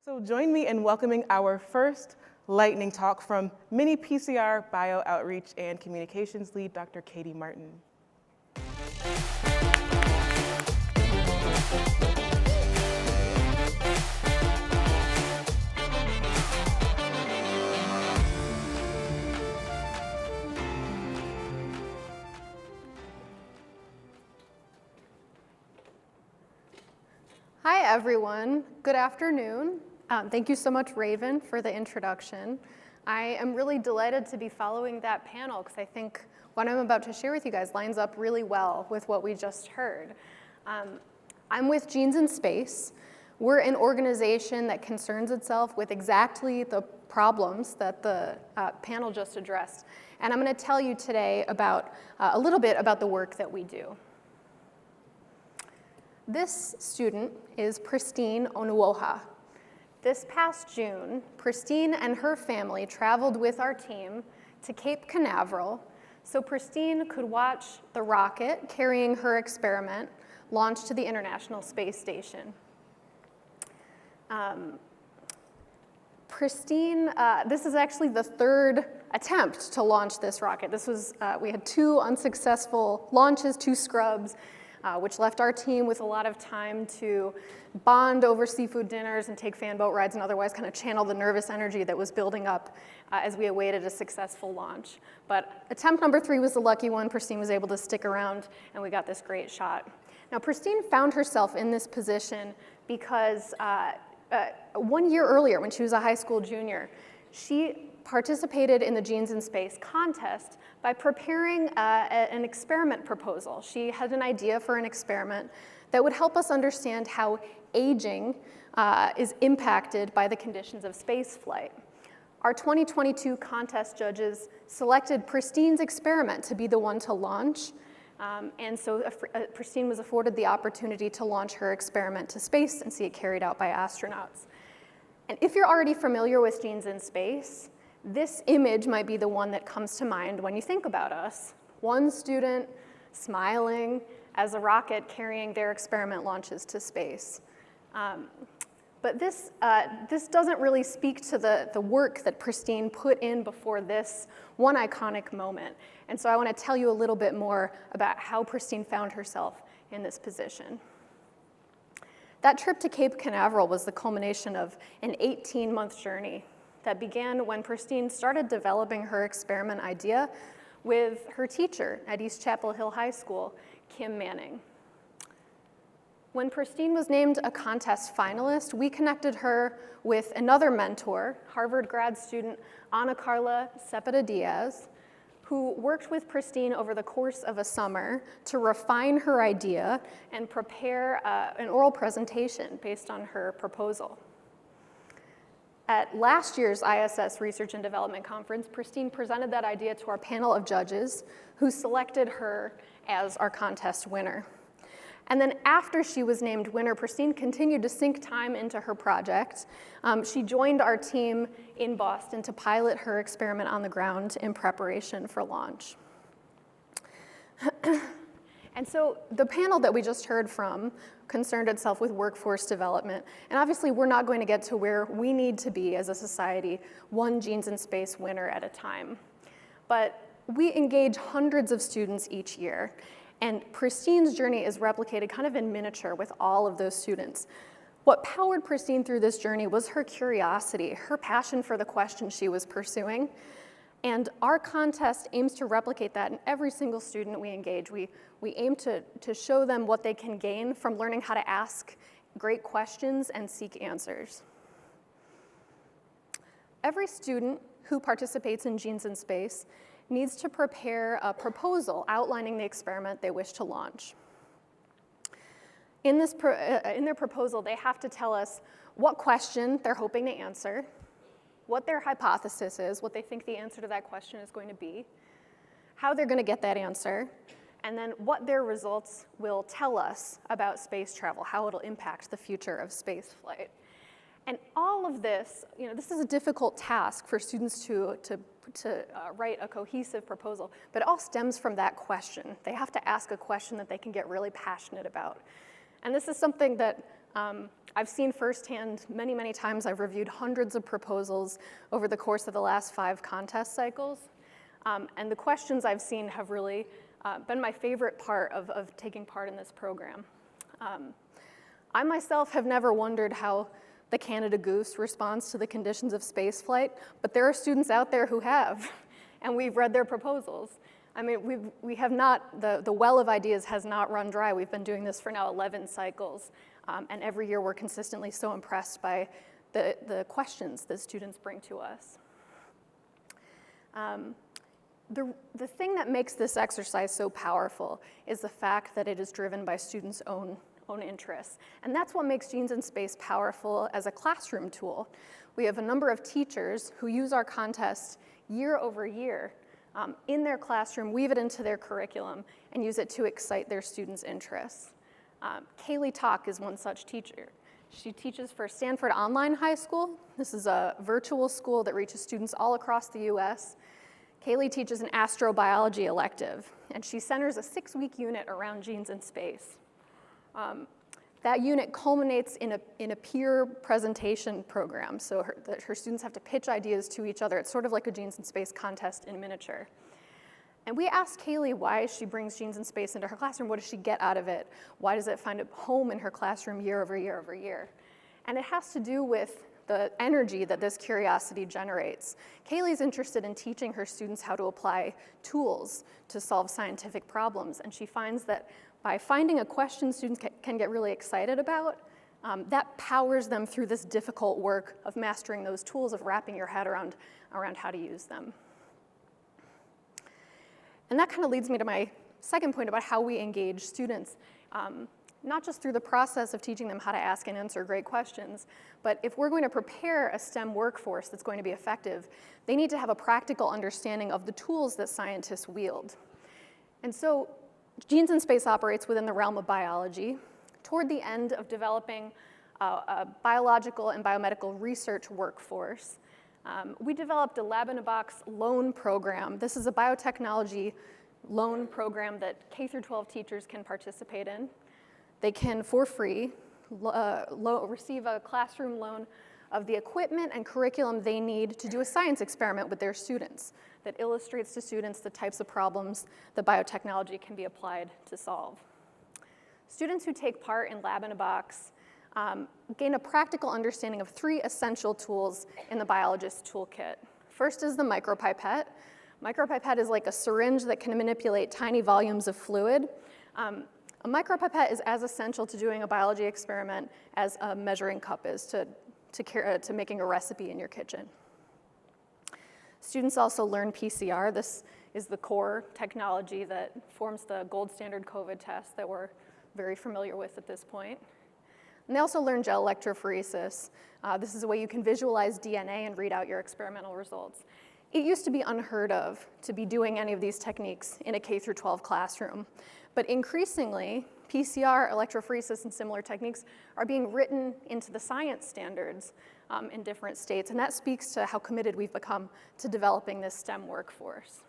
So join me in welcoming our first lightning talk from miniPCR Bio Outreach and Communications Lead, Dr. Katie Martin. Hi, everyone. Good afternoon. Thank you so much, Raven, for the introduction. I am really delighted to be following that panel because I think what I'm about to share with you guys lines up really well with what we just heard. I'm with Genes in Space. We're an organization that concerns itself with exactly the problems that the panel just addressed. And I'm going to tell you today about a little bit about the work that we do. This student is Pristine Onuoha. This past June, Pristine and her family traveled with our team to Cape Canaveral so Pristine could watch the rocket carrying her experiment launch to the International Space Station. Pristine, this is actually the third attempt to launch this rocket. This was, we had 2 unsuccessful launches, 2 scrubs, which left our team with a lot of time to bond over seafood dinners and take fan boat rides and otherwise kind of channel the nervous energy that was building up as we awaited a successful launch. But attempt number 3 was the lucky one. Pristine was able to stick around and we got this great shot. Now, Pristine found herself in this position because 1 year earlier, when she was a high school junior, she participated in the Genes in Space contest by preparing an experiment proposal. She had an idea for an experiment that would help us understand how aging is impacted by the conditions of space flight. Our 2022 contest judges selected Pristine's experiment to be the one to launch, and so Pristine was afforded the opportunity to launch her experiment to space and see it carried out by astronauts. And if you're already familiar with Genes in Space, this image might be the one that comes to mind when you think about us. One student smiling as a rocket carrying their experiment launches to space. But this doesn't really speak to the work that Pristine put in before this one iconic moment. And so I want to tell you a little bit more about how Pristine found herself in this position. That trip to Cape Canaveral was the culmination of an 18-month journey that began when Pristine started developing her experiment idea with her teacher at East Chapel Hill High School, Kim Manning. When Pristine was named a contest finalist, we connected her with another mentor, Harvard grad student Ana Carla Cepeda-Diaz, who worked with Pristine over the course of a summer to refine her idea and prepare an oral presentation based on her proposal. At last year's ISS Research and Development Conference, Pristine presented that idea to our panel of judges who selected her as our contest winner. And then after she was named winner, Pristine continued to sink time into her project. She joined our team in Boston to pilot her experiment on the ground in preparation for launch. And so the panel that we just heard from concerned itself with workforce development. And obviously, we're not going to get to where we need to be as a society, one Genes in Space winner at a time. But we engage hundreds of students each year. And Pristine's journey is replicated kind of in miniature with all of those students. What powered Pristine through this journey was her curiosity, her passion for the question she was pursuing. And our contest aims to replicate that in every single student we engage. We aim to show them what they can gain from learning how to ask great questions and seek answers. Every student who participates in Genes in Space needs to prepare a proposal outlining the experiment they wish to launch. In their proposal, they have to tell us what question they're hoping to answer, what their hypothesis is, what they think the answer to that question is going to be, how they're going to get that answer, and then what their results will tell us about space travel, how it'll impact the future of space flight. And all of this, this is a difficult task for students to write a cohesive proposal, but it all stems from that question. They have to ask a question that they can get really passionate about. And this is something that I've seen firsthand many, many times. I've reviewed hundreds of proposals over the course of the last 5 contest cycles. And the questions I've seen have really been my favorite part of taking part in this program. I myself have never wondered how the Canada goose responds to the conditions of spaceflight, but there are students out there who have, and we've read their proposals. I mean, we have not, the well of ideas has not run dry. We've been doing this for now 11 cycles, and every year we're consistently so impressed by the questions that students bring to us. The thing that makes this exercise so powerful is the fact that it is driven by students' own interests. And that's what makes Genes in Space powerful as a classroom tool. We have a number of teachers who use our contest year over year in their classroom, weave it into their curriculum, and use it to excite their students' interests. Kaylee Talk is one such teacher. She teaches for Stanford Online High School. This is a virtual school that reaches students all across the US. Kaylee teaches an astrobiology elective, and she centers a 6-week unit around genes in space. That unit culminates in a peer presentation program, so her students have to pitch ideas to each other. It's sort of like a Genes in Space contest in miniature. And we asked Kaylee why she brings Genes in Space into her classroom. What does she get out of it? Why does it find a home in her classroom year over year over year? And it has to do with the energy that this curiosity generates. Kaylee's interested in teaching her students how to apply tools to solve scientific problems, and she finds that by finding a question students can get really excited about, that powers them through this difficult work of mastering those tools, of wrapping your head around how to use them. And that kind of leads me to my second point about how we engage students, not just through the process of teaching them how to ask and answer great questions, but if we're going to prepare a STEM workforce that's going to be effective, they need to have a practical understanding of the tools that scientists wield. And so Genes in Space operates within the realm of biology. Toward the end of developing a biological and biomedical research workforce, we developed a lab-in-a-box loan program. This is a biotechnology loan program that K-12 teachers can participate in. They can, for free, receive a classroom loan of the equipment and curriculum they need to do a science experiment with their students that illustrates to students the types of problems that biotechnology can be applied to solve. Students who take part in Lab-in-a-Box gain a practical understanding of 3 essential tools in the biologist's toolkit. First is the micropipette. Micropipette is like a syringe that can manipulate tiny volumes of fluid. A micropipette is as essential to doing a biology experiment as a measuring cup is to making a recipe in your kitchen. Students also learn PCR. This is the core technology that forms the gold standard COVID test that we're very familiar with at this point. And they also learn gel electrophoresis. This is a way you can visualize DNA and read out your experimental results. It used to be unheard of to be doing any of these techniques in a K-12 classroom. But increasingly, PCR, electrophoresis, and similar techniques are being written into the science standards in different states, and that speaks to how committed we've become to developing this STEM workforce.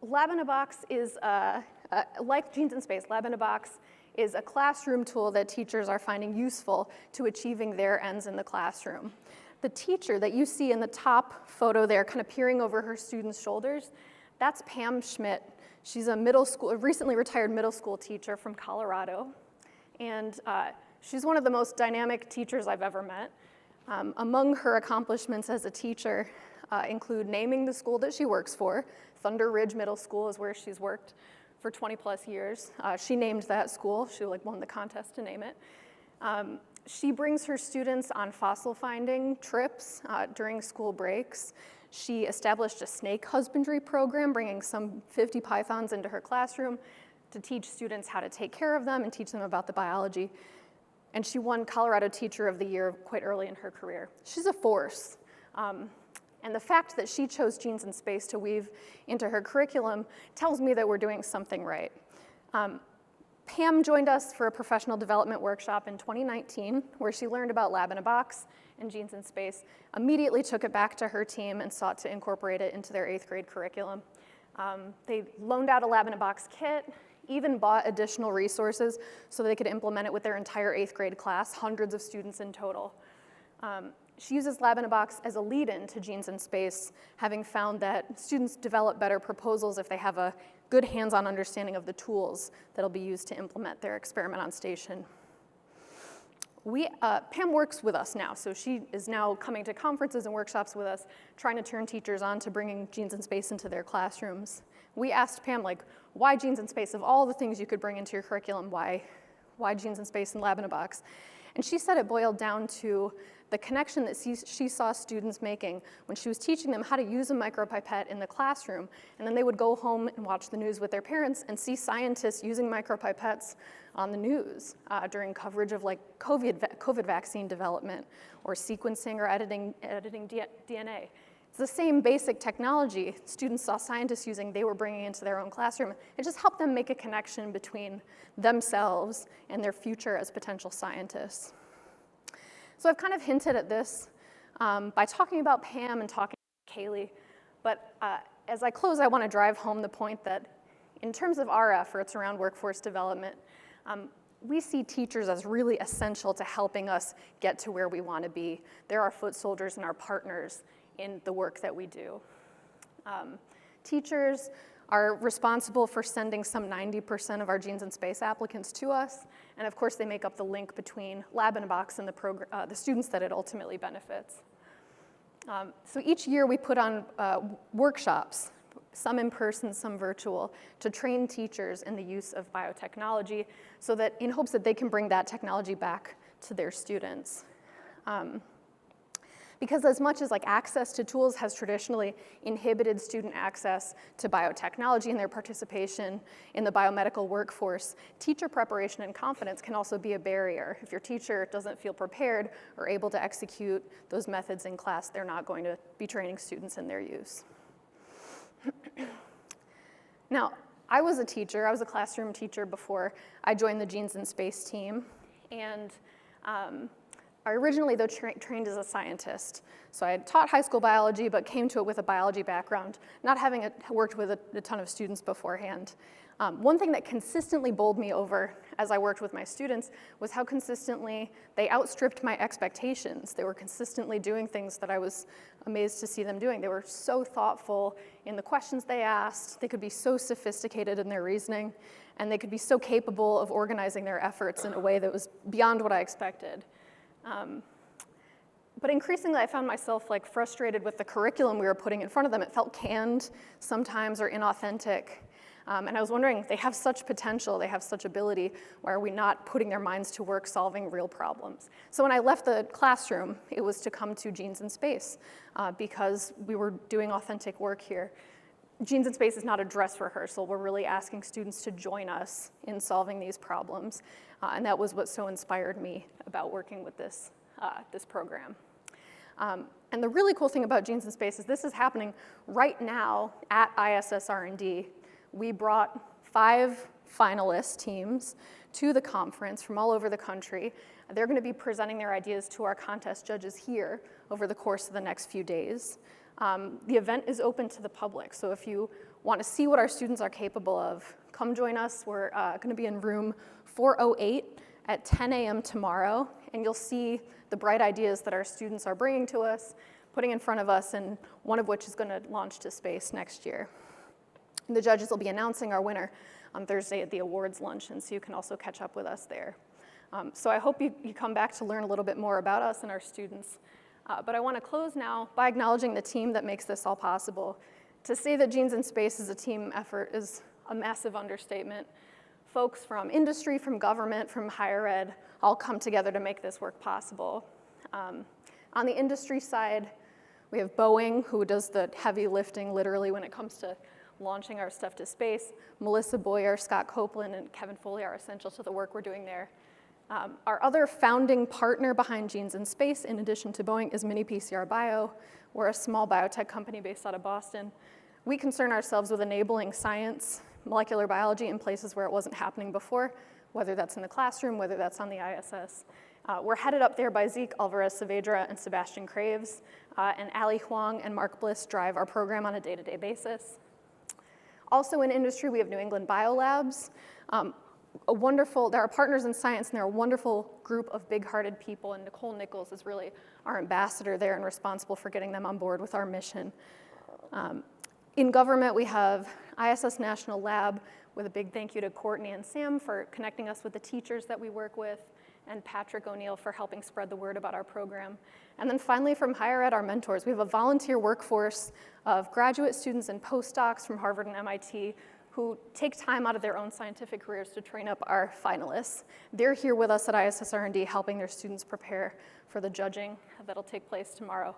Lab-in-a-Box is, like Genes in Space, Lab-in-a-Box is a classroom tool that teachers are finding useful to achieving their ends in the classroom. The teacher that you see in the top photo there, kind of peering over her students' shoulders, that's Pam Schmidt. She's a recently retired middle school teacher from Colorado. And she's one of the most dynamic teachers I've ever met. Among her accomplishments as a teacher include naming the school that she works for. Thunder Ridge Middle School is where she's worked for 20 plus years. She named that school. She won the contest to name it. She brings her students on fossil finding trips during school breaks. She established a snake husbandry program, bringing some 50 pythons into her classroom to teach students how to take care of them and teach them about the biology. And she won Colorado Teacher of the Year quite early in her career. She's a force. And the fact that she chose Genes in Space to weave into her curriculum tells me that we're doing something right. Pam joined us for a professional development workshop in 2019, where she learned about Lab-in-a-Box and Genes in Space, immediately took it back to her team and sought to incorporate it into their 8th grade curriculum. They loaned out a Lab-in-a-Box kit, even bought additional resources so they could implement it with their entire 8th grade class, hundreds of students in total. She uses Lab in a Box as a lead-in to Genes in Space, having found that students develop better proposals if they have a good hands-on understanding of the tools that'll be used to implement their experiment on station. Pam works with us now, so she is now coming to conferences and workshops with us, trying to turn teachers on to bringing Genes in Space into their classrooms. We asked Pam, like, why Genes in Space? Of all the things you could bring into your curriculum, why Genes in Space and Lab in a Box? And she said it boiled down to the connection that she saw students making when she was teaching them how to use a micropipette in the classroom, and then they would go home and watch the news with their parents and see scientists using micropipettes on the news during coverage of like COVID vaccine development or sequencing or editing DNA. It's the same basic technology students saw scientists using, they were bringing into their own classroom. It just helped them make a connection between themselves and their future as potential scientists. So I've kind of hinted at this by talking about Pam and talking about Kaylee, but as I close, I want to drive home the point that in terms of our efforts around workforce development, we see teachers as really essential to helping us get to where we want to be. They're our foot soldiers and our partners in the work that we do. Teachers are responsible for sending some 90% of our Genes in Space applicants to us, and of course they make up the link between Lab in a Box and the students that it ultimately benefits. So each year we put on workshops, some in person, some virtual, to train teachers in the use of biotechnology so that in hopes that they can bring that technology back to their students. Because as much as like access to tools has traditionally inhibited student access to biotechnology and their participation in the biomedical workforce, teacher preparation and confidence can also be a barrier. If your teacher doesn't feel prepared or able to execute those methods in class, they're not going to be training students in their use. Now, I was a teacher, I was a classroom teacher before I joined the Genes in Space team, and I originally, though, trained as a scientist. So I had taught high school biology, but came to it with a biology background, not having worked with a ton of students beforehand. One thing that consistently bowled me over as I worked with my students was how consistently they outstripped my expectations. They were consistently doing things that I was amazed to see them doing. They were so thoughtful in the questions they asked. They could be so sophisticated in their reasoning, and they could be so capable of organizing their efforts in a way that was beyond what I expected. But increasingly, I found myself like frustrated with the curriculum we were putting in front of them. It felt canned sometimes or inauthentic. And I was wondering, they have such potential, they have such ability, why are we not putting their minds to work solving real problems? So when I left the classroom, it was to come to Genes in Space because we were doing authentic work here. Genes in Space is not a dress rehearsal. We're really asking students to join us in solving these problems. And that was what so inspired me about working with this program. And the really cool thing about Genes in Space is this is happening right now at ISSRD. We brought 5 finalist teams to the conference from all over the country. They're going to be presenting their ideas to our contest judges here over the course of the next few days. The event is open to the public, so if you want to see what our students are capable of, come join us. We're going to be in room 408 at 10 a.m. tomorrow, and you'll see the bright ideas that our students are bringing to us, putting in front of us, and one of which is going to launch to space next year. The judges will be announcing our winner on Thursday at the awards luncheon, so you can also catch up with us there. So I hope you come back to learn a little bit more about us and our students. But I want to close now by acknowledging the team that makes this all possible. To say that Genes in Space is a team effort is a massive understatement. Folks from industry, from government, from higher ed all come together to make this work possible. On the industry side, we have Boeing, who does the heavy lifting literally when it comes to launching our stuff to space. Melissa Boyer, Scott Copeland, and Kevin Foley are essential to the work we're doing there. Our other founding partner behind Genes in Space, in addition to Boeing, is miniPCR Bio. We're a small biotech company based out of Boston. We concern ourselves with enabling science, molecular biology in places where it wasn't happening before, whether that's in the classroom, whether that's on the ISS. We're headed up there by Zeke Alvarez-Saavedra and Sebastian Craves, and Ali Huang and Mark Bliss drive our program on a day-to-day basis. Also in industry, we have New England Biolabs. There are partners in science, and they're a wonderful group of big-hearted people, and Nicole Nichols is really our ambassador there and responsible for getting them on board with our mission. In government, we have ISS National Lab, with a big thank you to Courtney and Sam for connecting us with the teachers that we work with, and Patrick O'Neill for helping spread the word about our program. And then finally, from higher ed, our mentors. We have a volunteer workforce of graduate students and postdocs from Harvard and MIT who take time out of their own scientific careers to train up our finalists. They're here with us at ISSRD helping their students prepare for the judging that'll take place tomorrow.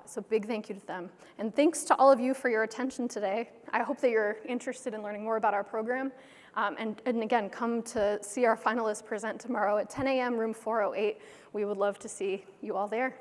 So big thank you to them. And thanks to all of you for your attention today. I hope that you're interested in learning more about our program. And again, come to see our finalists present tomorrow at 10 a.m., room 408. We would love to see you all there.